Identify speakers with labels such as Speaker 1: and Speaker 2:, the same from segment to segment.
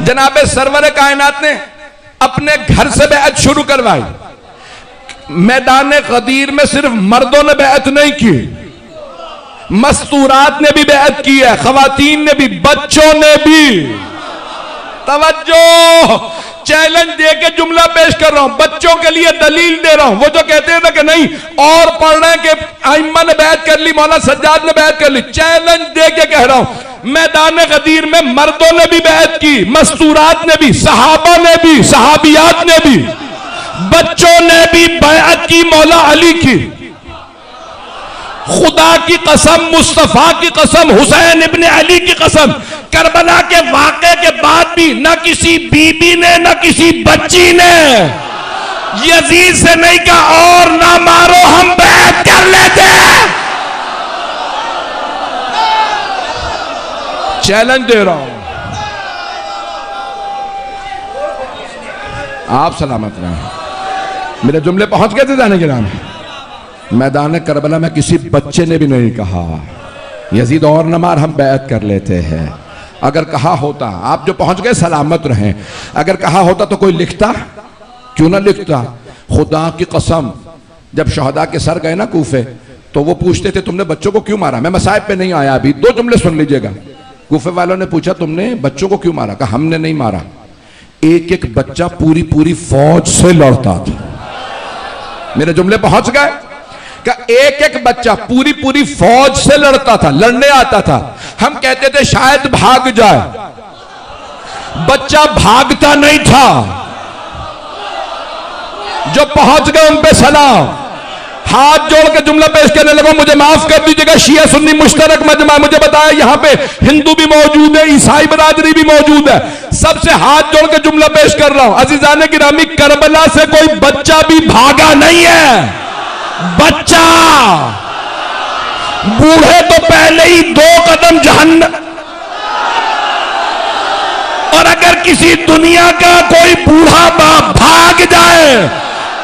Speaker 1: जनाबे सरवर कायनात ने अपने घर से बैत शुरू करवाई। मैदान गदीर में सिर्फ मर्दों ने बैत नहीं की, मस्तूरात ने भी बैत की है, खवातीन ने भी, बच्चों ने भी। तवज्जो, चैलेंज दे के जुमला पेश कर रहा हूं, बच्चों के लिए दलील दे रहा हूं। वो जो कहते हैं ना कि नहीं और पढ़ रहे हैं कि आइम्मा ने बैत कर ली, मौलाना सज्जाद ने बैत कर ली, चैलेंज दे के कह रहा हूं मैदान गदीर में मर्दों ने भी बैत की, मस्तूरात ने भी, सहाबा ने भी, सहाबियात ने भी, बच्चों ने भी बैत की मौला अली की। खुदा की कसम, मुस्तफा की कसम, हुसैन इब्ने अली की कसम, करबला के वाक़े के बाद भी न किसी बीबी ने न किसी बच्ची ने यजीद से नहीं कहा और ना मारो हम बैत कर लेते। चैलेंज दे रहा हूं, आप सलामत रहें। मेरे जुमले पहुंच गए थे जाने के नाम। मैदान करबला में किसी बच्चे ने भी नहीं कहा यजीद और न मार हम बैत कर लेते हैं। अगर कहा होता, आप जो पहुंच गए सलामत रहें, अगर कहा होता तो कोई लिखता? क्यों ना लिखता। खुदा की कसम, जब शहदा के सर गए ना कूफे, तो वो पूछते थे तुमने बच्चों को क्यों मारा। मैं मसाइब पे नहीं आया अभी, दो जुमले सुन लीजिएगा। कूफे वालों ने पूछा तुमने बच्चों को क्यों मारा, कहा हमने नहीं मारा, एक एक बच्चा पूरी पूरी फौज से लड़ता था। मेरे जुमले पहुंच गए का एक एक बच्चा पूरी पूरी फौज से लड़ता था, लड़ने आता था। हम कहते थे शायद भाग जाए, बच्चा भागता नहीं था। जो पहुंच गए उन पे सलाम, हाथ जोड़ के जुमला पेश करने लगा। मुझे माफ कर दीजिएगा, शिया सुन्नी मुश्तरक मजमा, मुझे बताया यहां पे हिंदू भी मौजूद है, ईसाई बरादरी भी मौजूद है, सबसे हाथ जोड़ के जुमला पेश कर रहा हूं। अजीजाने गिरामी, करबला से कोई बच्चा भी भागा नहीं है। बच्चा, बूढ़े तो पहले ही 2 कदम जहन्नम। और अगर किसी दुनिया का कोई बूढ़ा बाप भाग जाए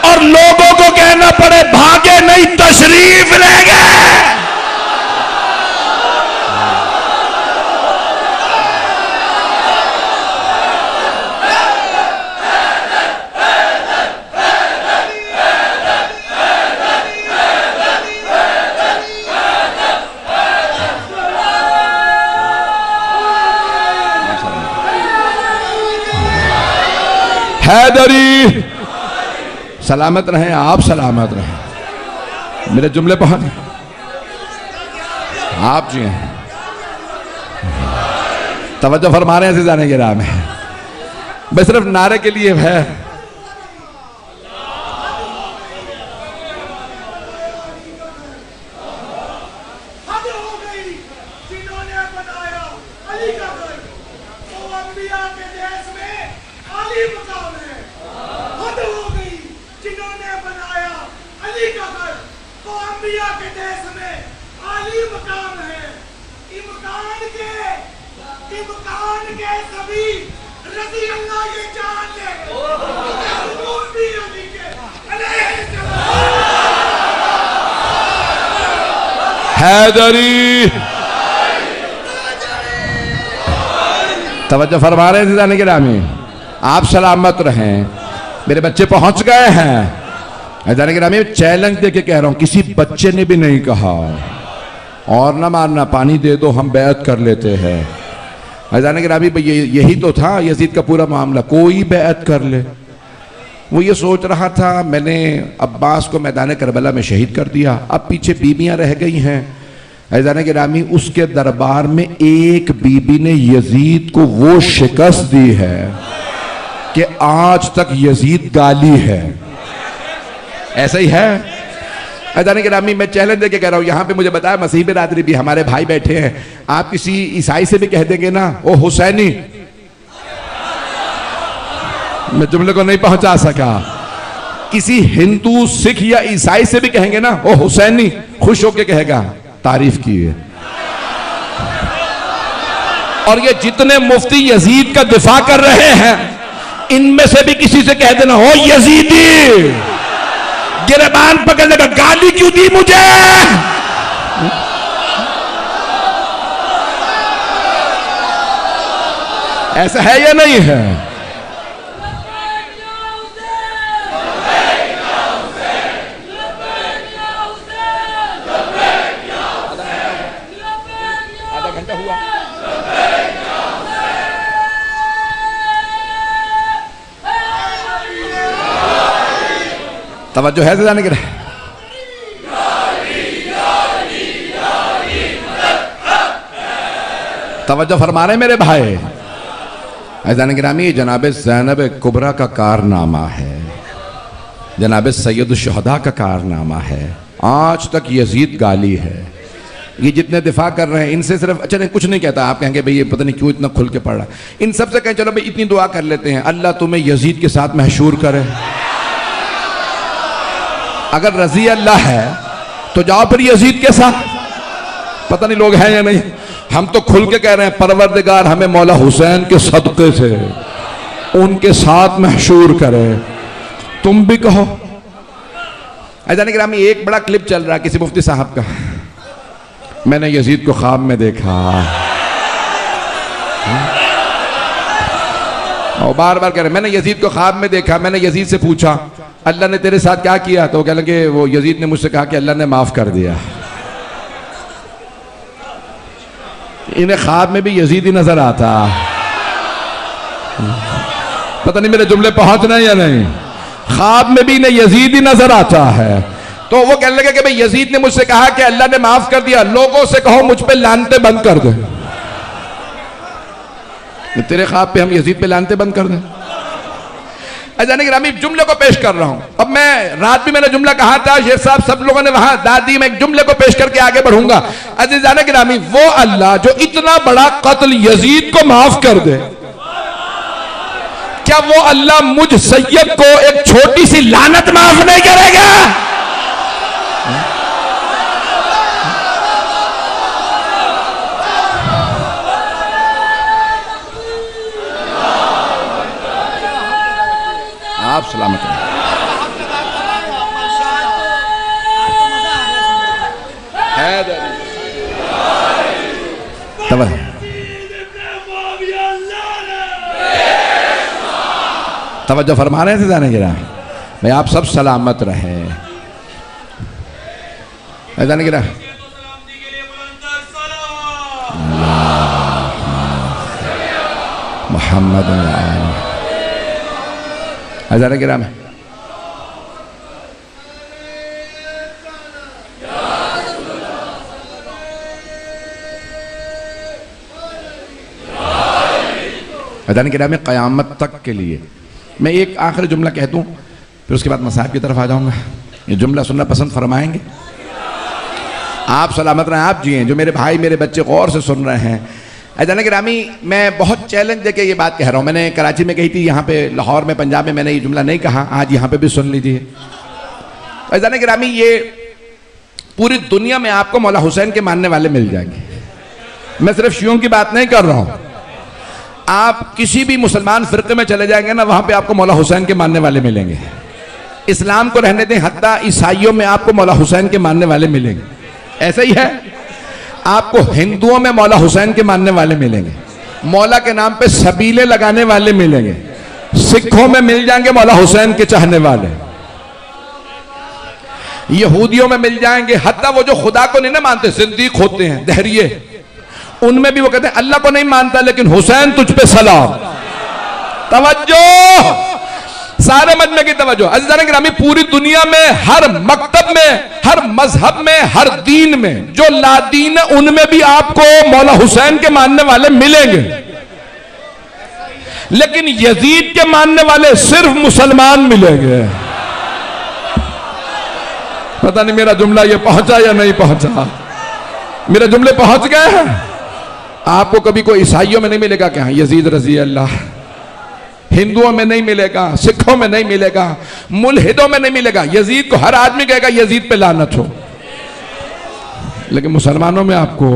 Speaker 1: और लोगों को कहना पड़े भागे नहीं, तशरीफ ले गए। हैदरी, सलामत रहें, आप सलामत रहें। मेरे जुमले पहुंच, आप जी हैं, तवज्जो फरमा रहे हैं जाने के राह में। मैं सिर्फ नारे के लिए है। हैदरी, तवज्जो फरमा रहे हैं जाने के नामी, आप सलामत रहें। मेरे बच्चे पहुंच गए हैं जाने के नामी। चैलेंज दे के कह रहा हूं, किसी बच्चे ने भी नहीं कहा और ना मारना, पानी दे दो हम बैत कर लेते हैं। जाने के नामी, यही तो था यजीद का पूरा मामला, कोई बैत कर ले। वो ये सोच रहा था मैंने अब्बास को मैदान करबला में शहीद कर दिया, अब पीछे बीबियां रह गई हैं। ऐज़ान गिरामी, उसके दरबार में एक बीबी ने यजीद को वो शिकस्त दी है कि आज तक यजीद गाली है। ऐसा ही है। ऐज़ान गिरामी, मैं चैलेंज देके कह रहा हूं, यहां पे मुझे बताया मसीह बिरादरी भी हमारे भाई बैठे हैं, आप किसी ईसाई से भी कह देंगे ना ओ हुसैनी, मैं जुमले को नहीं पहुंचा सका, किसी हिंदू सिख या ईसाई से भी कहेंगे ना ओ हुसैनी, खुश होके कहेगा तारीफ की है। और ये जितने मुफ्ती यजीद का दिफा कर रहे हैं, इनमें से भी किसी से कह देना हो यजीदी, गिरबान पकड़ने का, गाली क्यों दी मुझे। ऐसा है या नहीं है? आधा घंटा हुआ। तवज्जो है जाने के तवज्जो फरमा रहे मेरे भाई। अज़ान गिरामी, जनाब ज़ैनब कुबरा का कारनामा है, जनाब सैयद शुहदा का कारनामा है। आज तक यजीद गाली है। ये जितने दिफा कर रहे हैं इनसे सिर्फ, अच्छा नहीं कुछ नहीं कहता, आप कहेंगे भाई ये पता नहीं क्यों इतना खुल के पड़ रहा है। इन सबसे कहें चलो भाई इतनी दुआ कर लेते हैं, अल्लाह तुम्हें यजीद के साथ महशूर करे। अगर रजी अल्लाह है तो जाओ फिर यजीद के साथ। पता नहीं लोग हैं या नहीं, हम तो खुल के कह रहे हैं परवरदिगार हमें मौला हुसैन के सदक़े से उनके साथ महशूर करे। तुम भी कहो। अज़ान गिरामी, एक बड़ा क्लिप चल रहा है किसी मुफ्ती साहब का, मैंने यजीद को ख्वाब में देखा, और बार बार कह रहे मैंने यजीद को ख्वाब में देखा। मैंने यजीद से पूछा अल्लाह ने तेरे साथ क्या किया, तो कह लगे वो यजीद ने मुझसे कहा कि अल्लाह ने माफ कर दिया। इन्हें ख्वाब में भी यजीद ही नजर आता। पता नहीं मेरे जुमले पहुंच रहे हैं या नहीं। ख्वाब में भी इन्हें यजीद ही नजर आता है। तो वो कहने लगे कि भाई यजीद ने मुझसे कहा कि अल्लाह ने माफ कर दिया, लोगों से कहो मुझ पे लानते बंद कर दे। तेरे ख्वाब पे हम यजीद पे लानते बंद कर दें? अज़ान गिरामी, जुमले को पेश कर रहा हूं। अब मैं रात भी मैंने जुमला कहा था, शेर साहब सब लोगों ने वहां दादी, मैं एक जुमले को पेश करके आगे बढ़ूंगा। अज़ान गिरामी, वो अल्लाह जो इतना बड़ा कत्ल यजीद को माफ कर दे, क्या वो अल्लाह मुझ सैयद को एक छोटी सी लानत माफ नहीं करेगा? आप सलामत हैं। तवज्जो फरमा रहे थे जाने गिरा भाई, आप सब सलामत रहे। जाने गिरा मोहम्मद हज़ार गिराम है। हज़ार गिराम में क़यामत तक के लिए मैं एक आखिरी जुमला कह दूं, फिर उसके बाद मसाहब की तरफ आ जाऊंगा। ये जुमला सुनना पसंद फरमाएंगे? आप सलामत रहें, आप जिए। जो मेरे भाई मेरे बच्चे गौर से सुन रहे हैं, अज़ान गिरामी, मैं बहुत चैलेंज देके ये बात कह रहा हूँ। मैंने कराची में कही थी, यहाँ पे लाहौर में, पंजाब में मैंने ये जुमला नहीं कहा, आज यहाँ पे भी सुन लीजिए। अज़ान गिरामी, ये पूरी दुनिया में आपको मौला हुसैन के मानने वाले मिल जाएंगे। मैं सिर्फ शियों की बात नहीं कर रहा हूँ, आप किसी भी मुसलमान फिरके में चले जाएंगे ना, वहाँ पे आपको मौला हुसैन के मानने वाले मिलेंगे। इस्लाम को रहने दें, हत्ता ईसाइयों में आपको मौला हुसैन के मानने वाले मिलेंगे। ऐसा ही है, आपको हिंदुओं में मौला हुसैन के मानने वाले मिलेंगे, मौला के नाम पे सबीले लगाने वाले मिलेंगे, सिखों में मिल जाएंगे मौला हुसैन के चाहने वाले, यहूदियों में मिल जाएंगे, हत्ता वो जो खुदा को नहीं ना मानते, सिद्दीक होते हैं, दहरिये, उनमें भी वो कहते हैं अल्लाह को नहीं मानता लेकिन हुसैन तुझ पे सलाम। तवज्जो, सारे मजमे की तवज्जो। अज़ीज़ान गिरामी, पूरी दुनिया में हर मकतब में, हर मजहब में, हर दीन में जो लादीन है उनमें भी आपको मौला हुसैन के मानने वाले मिलेंगे, लेकिन यजीद के मानने वाले सिर्फ मुसलमान मिलेंगे। पता नहीं मेरा जुमला ये पहुंचा या नहीं पहुंचा। मेरे जुमले पहुंच गए हैं? आपको कभी कोई ईसाइयों में नहीं मिलेगा क्या यजीद रजी अल्लाह, हिंदुओं में नहीं मिलेगा, सिखों में नहीं मिलेगा, मुल्हिदों में नहीं मिलेगा। यजीद को हर आदमी कहेगा यजीद पे लानत हो, लेकिन मुसलमानों में आपको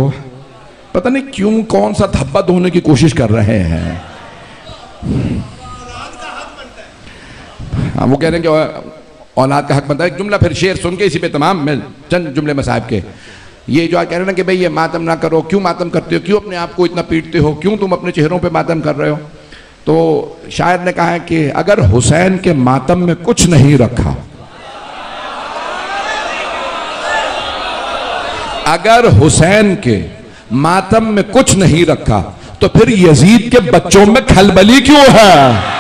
Speaker 1: पता नहीं क्यों कौन सा धब्बा धोने की कोशिश कर रहे हैं। हाँ, वो कह रहे हैं कि औलाद का हक बनता है। एक जुमला फिर शेर सुन के इसी पे तमाम, मैं चंद जुमले मसाहब के। ये जो कह रहे हैं ना कि भाई ये मातम ना करो, क्यों मातम करते हो, क्यों अपने आप को इतना पीटते हो, क्यों तुम अपने चेहरों पे मातम कर रहे हो। तो शायर ने कहा है कि अगर हुसैन के मातम में कुछ नहीं रखा, अगर हुसैन के मातम में कुछ नहीं रखा तो फिर यजीद के बच्चों में खलबली क्यों है।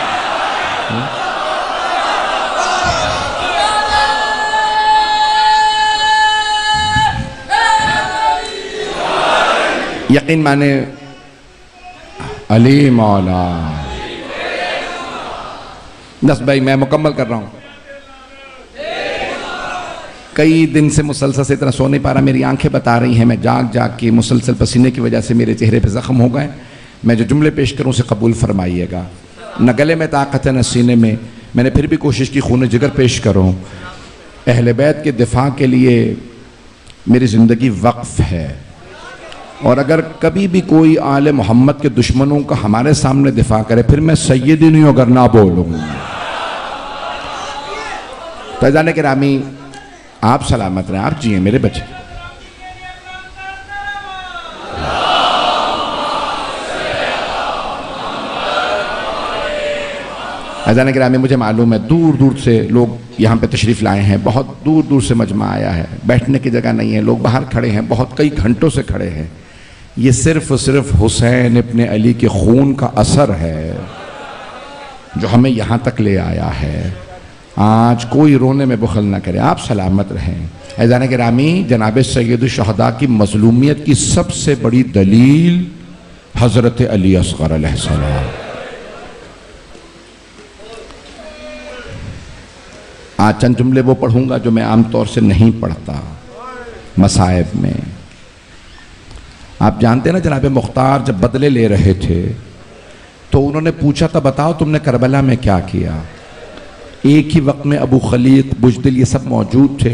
Speaker 1: यकीन माने अली मौला। बस भाई मैं मुकम्मल कर रहा हूं। कई दिन से मुसलसल से इतना सो नहीं पा रहा, मेरी आंखें बता रही हैं, मैं जाग जाग के मुसलसल पसीने की वजह से मेरे चेहरे पे जख्म हो गए। मैं जो जुमले पेश करूं उसे कबूल फरमाइएगा। न गले में ताकत है न सीने में, मैंने फिर भी कोशिश की खून जिगर पेश करूं। अहले बैत के दिफा के लिए मेरी ज़िंदगी वक्फ है, और अगर कभी भी कोई आले मोहम्मद के दुश्मनों का हमारे सामने दिफा करे फिर मैं सैयदी नहीं अगर ना बोलूं। तो जाने के रामी आप सलामत रहें, आप जिए मेरे बच्चे। अजान गिरामी, मुझे मालूम है दूर दूर से लोग यहाँ पे तशरीफ़ लाए हैं, बहुत दूर दूर से मजमा आया है, बैठने की जगह नहीं है, लोग बाहर खड़े हैं, बहुत कई घंटों से खड़े हैं। ये सिर्फ और सिर्फ हुसैन इब्ने अली के खून का असर है जो हमें यहाँ तक ले आया है। आज कोई रोने में बुखल ना करे, आप सलामत रहें। अजान गिरामी, जनाब सैयद शुहदा की मज़लूमियत की सबसे बड़ी दलील हज़रत अली असग़र अलैहिस्सलाम। आज चंद जुमले वो पढ़ूंगा जो मैं आमतौर से नहीं पढ़ता मसाइब में। आप जानते हैं ना, जनाब मुख्तार जब बदले ले रहे थे तो उन्होंने पूछा था बताओ तुमने करबला में क्या किया। एक ही वक्त में अबू खलीक, बुजदिल ये सब मौजूद थे।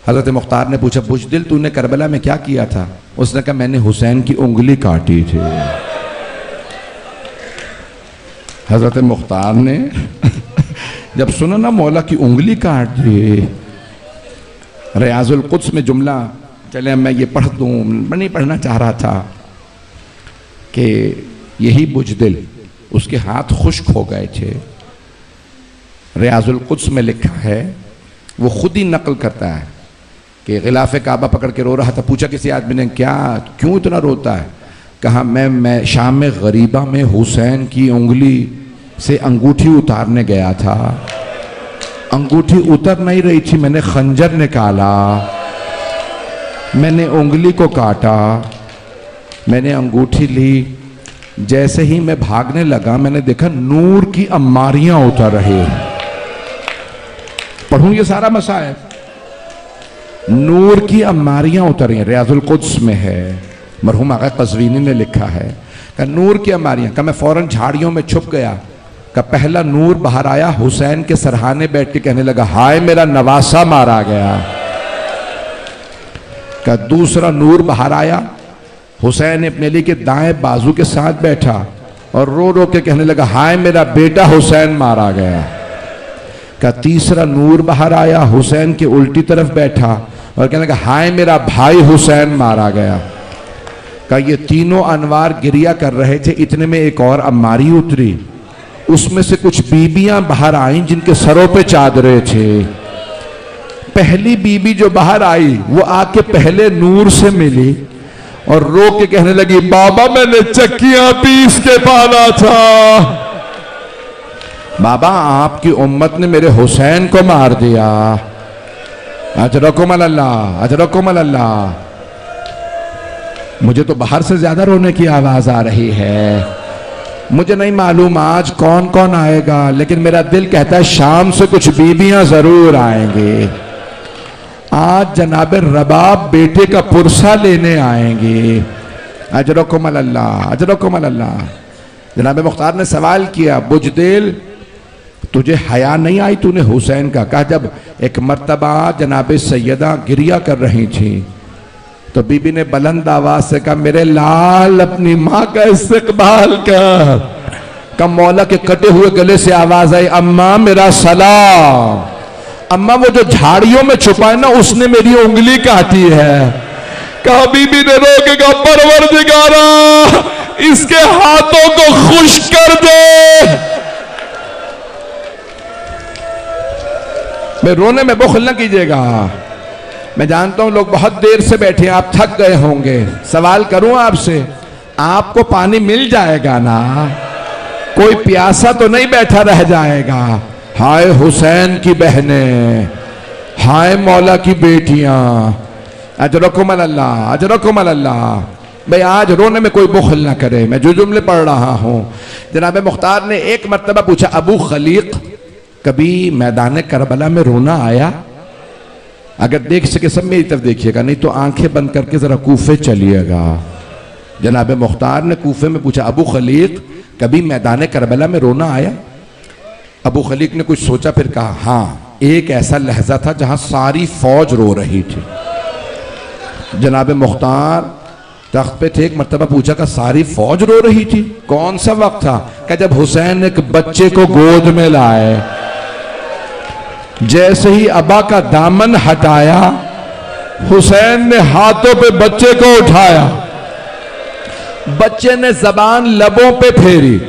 Speaker 1: हज़रत मुख्तार ने पूछा बुजदिल तूने करबला में क्या किया था। उसने कहा मैंने हुसैन की उंगली काटी थी। हज़रत मुख्तार ने जब सुना ना मौला की उंगली काट दी, रियाजुल कुद्स में जुमला, चले मैं ये पढ़ दूँ, मैं नहीं पढ़ना चाह रहा था कि यही बुजदिल उसके हाथ खुश्क हो गए थे। रियाजुल कुद्स में लिखा है, वो खुद ही नकल करता है कि गिलाफ काबा पकड़ के रो रहा था। पूछा किसी आदमी ने क्या, क्यों इतना रोता है। कहा मैं शाम में गरीबा में हुसैन की उंगली से अंगूठी उतारने गया था, अंगूठी उतर नहीं रही थी, मैंने खंजर निकाला, मैंने उंगली को काटा, मैंने अंगूठी ली। जैसे ही मैं भागने लगा मैंने देखा नूर की अम्मारियां उतर रही। पढ़ूं ये सारा मसाइल, नूर की अम्मारियां उतर रही हैं, रियाजुल कुद्स में है, मरहूम आगा कज़वीनी ने लिखा है। कहा नूर की अम्मारियां, कहा मैं फौरन झाड़ियों में छुप गया। का पहला नूर बाहर आया, हुसैन के सरहाने बैठ के कहने लगा हाय मेरा नवासा मारा गया। का दूसरा नूर बाहर आया, हुसैन अपने अली के दाएं बाजू के साथ बैठा और रो रो के कहने लगा हाय मेरा बेटा हुसैन मारा गया। का तीसरा नूर बाहर आया, हुसैन के उल्टी तरफ बैठा और कहने लगा हाय मेरा भाई हुसैन मारा गया। का ये तीनों अनवार गिरिया कर रहे थे, इतने में एक और अम्मारी उतरी, उसमें से कुछ बीबियां बाहर आईं जिनके सरों पे चादरें थे। पहली बीबी जो बाहर आई वो आके पहले नूर से मिली और रो के कहने लगी बाबा मैंने चक्कियां पीस के पाला था, बाबा आपकी उम्मत ने मेरे हुसैन को मार दिया। अजरकुम अल्लाह, अजरकुम अल्लाह। मुझे तो बाहर से ज्यादा रोने की आवाज आ रही है। मुझे नहीं मालूम आज कौन कौन आएगा, लेकिन मेरा दिल कहता है शाम से कुछ बीबियां जरूर आएंगी। आज जनाब रबाब बेटे का पुरसा लेने आएंगे। अजरकुम अल्लाह, अजरकुम अल्लाह। जनाब मुख्तार ने सवाल किया बुजदिल तुझे हया नहीं आई तूने हुसैन का। कहा जब एक मर्तबा जनाब सैयदा गिरिया कर रही थी तो बीबी ने बुलंद आवाज से कहा मेरे लाल अपनी माँ का इस्तकबाल कर। कम मौला के कटे हुए गले से आवाज आई अम्मा मेरा सलाम। अम्मा वो जो झाड़ियों में छुपा है ना उसने मेरी उंगली काटी है। कहा बीबी ने रोकेगा, परवरदिगारा इसके हाथों को खुश्क कर दे। मैं रोने में बुखल न कीजिएगा। मैं जानता हूं लोग बहुत देर से बैठे, आप थक गए होंगे। सवाल करूं आपसे, आपको पानी मिल जाएगा ना? कोई प्यासा तो नहीं बैठा रह जाएगा। हाय हुसैन की बहनें, हाय मौला की बेटियां, अजरकुम अल्लाह, अजरकुम अल्लाह। भाई आज रोने में कोई बुखल ना करे। मैं जो जुमले पढ़ रहा हूं, जनाब मुख्तार ने एक मर्तबा पूछा, अबू खलीक कभी मैदान करबला में रोना आया? अगर देख सके सब मेरी तरफ देखिएगा, नहीं तो आंखें बंद करके जरा कूफे चलिएगा। जनाब मुख्तार ने कूफे में पूछा, अबू खलीक कभी मैदान करबला में रोना आया? अबू खलीक ने कुछ सोचा, फिर कहा, हाँ एक ऐसा लहजा था जहां सारी फौज रो रही थी। जनाब मुख्तार तख्त पे थे, एक मर्तबा पूछा कि सारी फौज रो रही थी? कौन सा वक्त था? कि जब हुसैन एक बच्चे को गोद में लाए, जैसे ही अबा का दामन हटाया, हुसैन ने हाथों पे बच्चे को उठाया, बच्चे ने जबान लबों पे फेरी,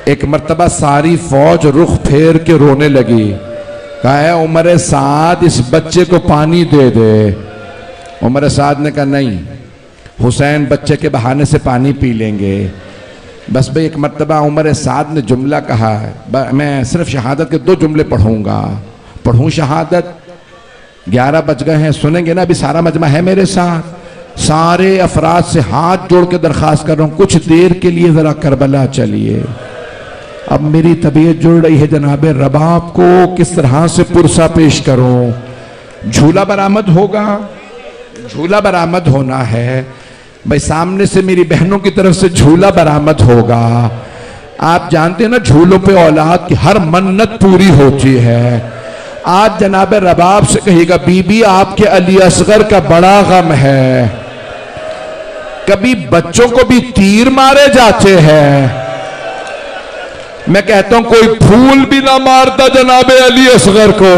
Speaker 1: एक मर्तबा सारी फौज रुख फेर के रोने लगी। कहा, उमर साद इस बच्चे को पानी दे दे। उमर साद ने कहा, नहीं, हुसैन बच्चे के बहाने से पानी पी लेंगे। बस भाई एक मर्तबा उमर साद ने जुमला कहा, मैं सिर्फ शहादत के 2 जुमले पढ़ूंगा। पढ़ूं शहादत? 11 बज गए हैं, सुनेंगे ना? अभी सारा मजमा है मेरे साथ। सारे अफराद से हाथ जोड़ के दरखास्त कर रहा हूं, कुछ देर के लिए जरा करबला चलिए। अब मेरी तबीयत जुड़ रही है, जनाबे रबाब को किस तरह से पुरसा पेश करूं। झूला बरामद होगा, झूला बरामद होना है भाई। सामने से मेरी बहनों की तरफ से झूला बरामद होगा। आप जानते हैं ना, झूलों पे औलाद की हर मन्नत पूरी होती है। आज जनाबे रबाब से कहिएगा, बीबी आपके अली असगर का बड़ा गम है। कभी बच्चों को भी तीर मारे जाते हैं। मैं कहता हूं कोई फूल भी ना मारता जनाबे अली असगर को।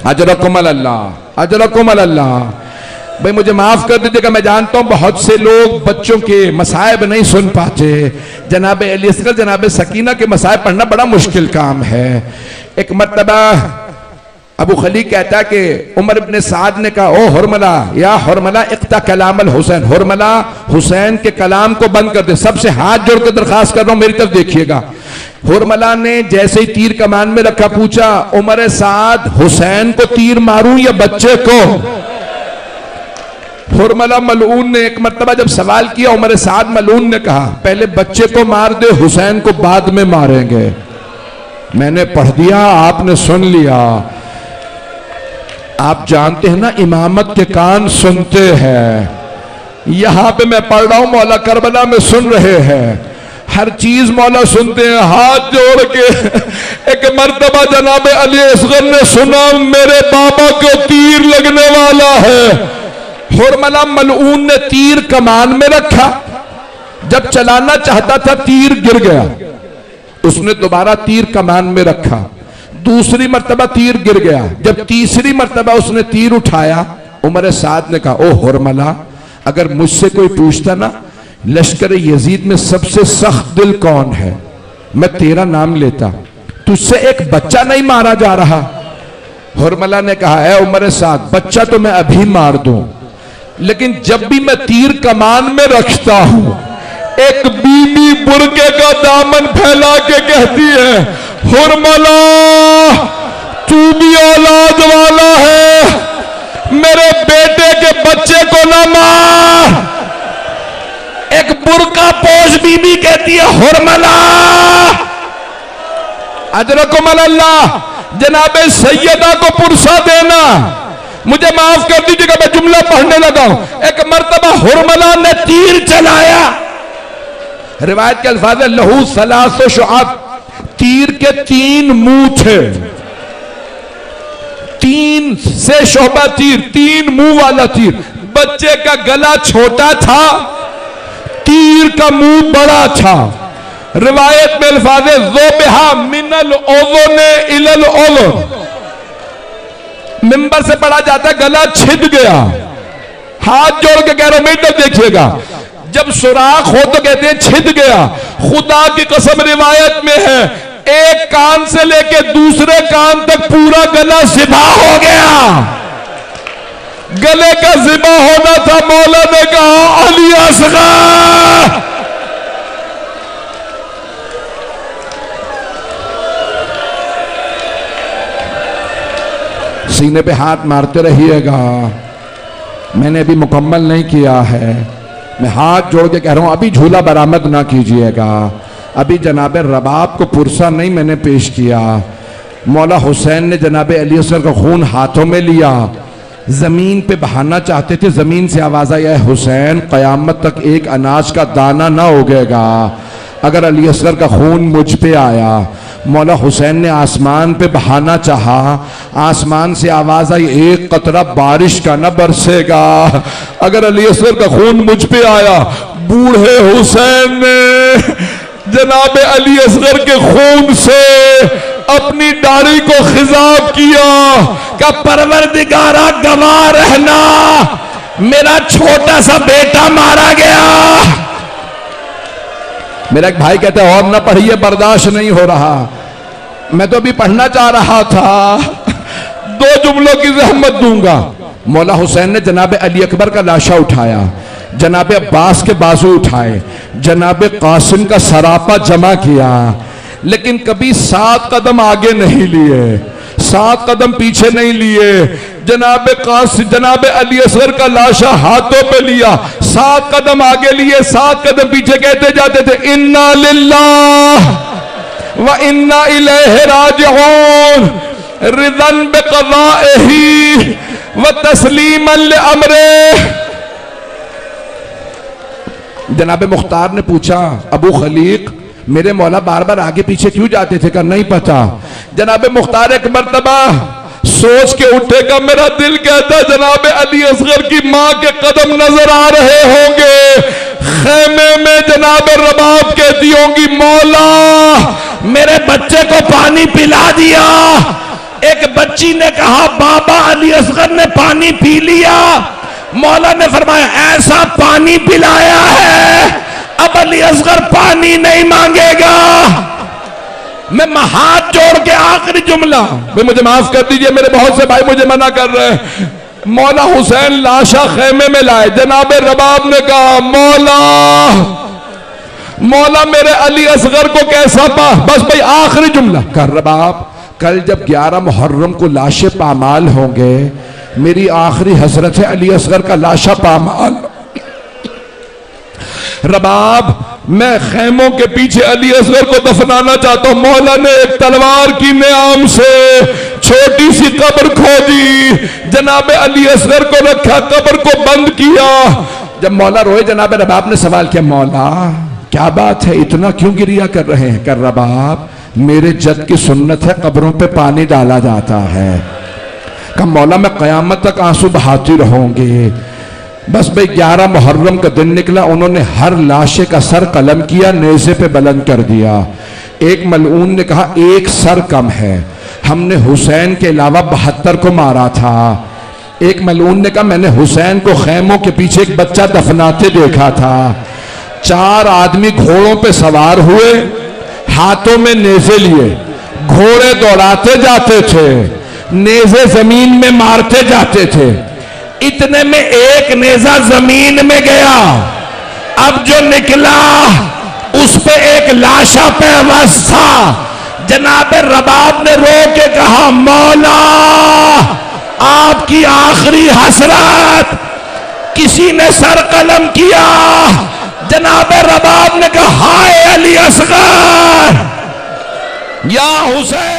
Speaker 1: अजरकुम अल्लाह, अजरकुम अल्लाह। भाई मुझे माफ कर दीजिएगा, मैं जानता हूं बहुत से लोग बच्चों के मसाइब नहीं सुन पाते। जनाबे अली असगर, जनाबे सकीना के मसाइब पढ़ना बड़ा मुश्किल काम है। एक मर्तबा अबू खलीक कहता है कि उमर इब्ने साद ने कहा, ओ हुरमला, या हुरमला इक्ता कलामल हुसैन, हुरमला हुसैन के कलाम को बंद कर दे। सबसे हाथ जोड़ के दरखास्त कर रहा हूं, मेरी तरफ देखिएगा। हुरमला ने जैसे ही तीर कमान में रखा, पूछा, उमर साद हुसैन को तीर मारूं या बच्चे को? हुरमला मलऊन ने एक मर्तबा जब सवाल किया, उमर साद मलऊन ने कहा, पहले बच्चे को मार दे, हुसैन को बाद में मारेंगे। मैंने पढ़ दिया, आपने सुन लिया। आप जानते हैं ना, इमामत के कान सुनते हैं। यहां पे मैं पढ़ रहा हूं, मौला करबला में सुन रहे हैं। हर चीज मौला सुनते हैं। हाथ जोड़ के एक मर्तबा जनाबे अली असगर ने सुना, मेरे बाबा को तीर लगने वाला है। हुरमला मलऊन ने तीर कमान में रखा, जब चलाना चाहता था तीर गिर गया। उसने दोबारा तीर कमान में रखा, दूसरी मर्तबा तीर गिर गया। जब तीसरी मर्तबा उसने तीर उठाया, उमर साद ने कहा, ओ हुरमला, अगर मुझसे कोई पूछता ना लश्कर यजीद में सबसे सख्त दिल कौन है, मैं तेरा नाम लेता। तुझसे एक बच्चा नहीं मारा जा रहा। हुरमला ने कहा, है उमर साद, बच्चा तो मैं अभी मार दूं, लेकिन जब भी मैं तीर कमान में रखता हूं, एक बीबी बुर्के का दामन फैला के कहती है, हुरमला तू भी औलाद वाला है, मेरे बेटे के बच्चे को ना मार। एक बुर्का पोश बीबी कहती है, हुरमला अजरकुम अल्लाह, जनाबे सैयदा को पुरसा देना। मुझे माफ कर दीजिएगा, मैं जुमला पढ़ने लगा हूं। एक मर्तबा हुरमला ने तीर चलाया, रिवायत के अल्फाज है, लहू सलासो शुआब, तीर के 3 मुंह थे। 3 से शोभा तीर, 3 मुंह वाला तीर। बच्चे का गला छोटा था, तीर का मुंह बड़ा था। रिवायत में अल्फाज ज़ोबिहा मिनल ओज़ोने इलल ओज़ोन, मिंबर से पढ़ा जाता है गला छिद गया, हाथ जोड़ के कह रहा हूं बेटा देखिएगा, जब सुराख हो तो कहते हैं छिद गया। खुदा की कसम रिवायत में है एक कान से लेके दूसरे कान तक पूरा गला ज़िबा हो गया। गले का ज़िबा होना था, मौला ने कहा अली असगर। सीने पे हाथ मारते रहिएगा, मैंने अभी मुकम्मल नहीं किया है। मैं हाथ जोड़ के कह रहा हूं अभी झूला बरामद ना कीजिएगा, अभी जनाब रबाब को पुरसा नहीं मैंने पेश किया। मौला हुसैन ने जनाब अली असगर का खून हाथों में लिया, जमीन पे बहाना चाहते थे, जमीन से आवाज आई है हुसैन कयामत तक एक अनाज का दाना ना उगेगा अगर अली असगर का खून मुझ पे आया। मौला हुसैन ने आसमान पे बहाना चाहा, आसमान से आवाज आई एक कतरा बारिश का न बरसेगा अगर अली असगर का खून मुझ पे आया। बूढ़े हुसैन ने जनाब अली असगर के खून से अपनी दाढ़ी को खिजाब किया का परवरदिगारा गवाह रहना मेरा छोटा सा बेटा मारा गया। मेरा एक भाई कहता है और ना पढ़िए बर्दाश्त नहीं हो रहा, मैं तो अभी पढ़ना चाह रहा था, 2 जुमलों की जहमत दूंगा। मौला हुसैन ने जनाब अली अकबर का लाशा उठाया, जनाब अब्बास के बाजू उठाए, जनाब कासिम का सरापा जमा किया, लेकिन कभी 7 कदम आगे नहीं लिए, 7 कदम पीछे नहीं लिए। जनाब अली असगर का लाशा हाथों पे लिया, 7 कदम आगे लिए, 7 कदम पीछे, कहते जाते थे इन्ना लिल्लाह व इन्ना इलैहि राजिऊन रिदन बिक़ज़ाइही व तस्लीमन लिअम्रिही। जनाब मुख्तार ने पूछा अबू खलीक मेरे मौला बार बार आगे पीछे क्यों जाते थे? का नहीं पता। जनाब मुख्तार एक मर्तबा सोच के उठेगा, मेरा दिल कहता जनाब अली असगर की मां के कदम नजर आ रहे होंगे। खेमे में जनाब रबाब कहती होंगी मौला मेरे बच्चे को पानी पिला दिया। एक बच्ची ने कहा बाबा अली असगर ने पानी पी लिया। मौला ने फरमाया ऐसा पानी पिलाया है अब अली असगर पानी नहीं मांगेगा। मैं हाथ जोड़ के आखिरी जुमला, भाई मुझे माफ कर दीजिए, मेरे बहुत से भाई मुझे मना कर रहे हैं। मौला हुसैन लाशा खेमे में लाए, जनाब रबाब ने कहा मौला मेरे अली असगर को कैसा पा, बस भाई आखिरी जुमला कर रबाब कल जब 11 मुहर्रम को लाशे पामाल होंगे, मेरी आखिरी हसरत है अली असगर का लाशा पामाल। रबाब मैं खैमों के पीछे अली असगर को दफनाना चाहता हूं। मौला ने एक तलवार की नियाम से छोटी सी कब्र खोदी, जनाब अली असगर को रखा, कब्र को बंद किया। जब मौला रोए, जनाब रबाब ने सवाल किया मौला क्या बात है, इतना क्यों गिरिया कर रहे हैं? कर रबाब मेरे जद की सुन्नत है कब्रों पे पानी डाला जाता है। कहा मौला मैं कयामत तक आंसू बहाती रहूंगी। बस भाई 11 मुहर्रम का दिन निकला, उन्होंने हर लाशे का सर कलम किया, नेज़े पे बुलंद कर दिया। एक मलऊन ने कहा एक सर कम है, हमने हुसैन के अलावा 72 को मारा था। एक मलऊन ने कहा मैंने हुसैन को खैमों के पीछे एक बच्चा दफनाते देखा था। 4 आदमी घोड़ों पे सवार हुए, हाथों में नेज़े लिए, घोड़े दौड़ाते जाते थे, नेज़े जमीन में मारते जाते थे। इतने में एक नेजा जमीन में गया, अब जो निकला उस पे एक लाशा पे अवश था। जनाब रबाब ने रो के कहा मौला आपकी आखिरी हसरत, किसी ने सर कलम किया। जनाब रबाब ने कहा हाय अली असगर या हुसैन।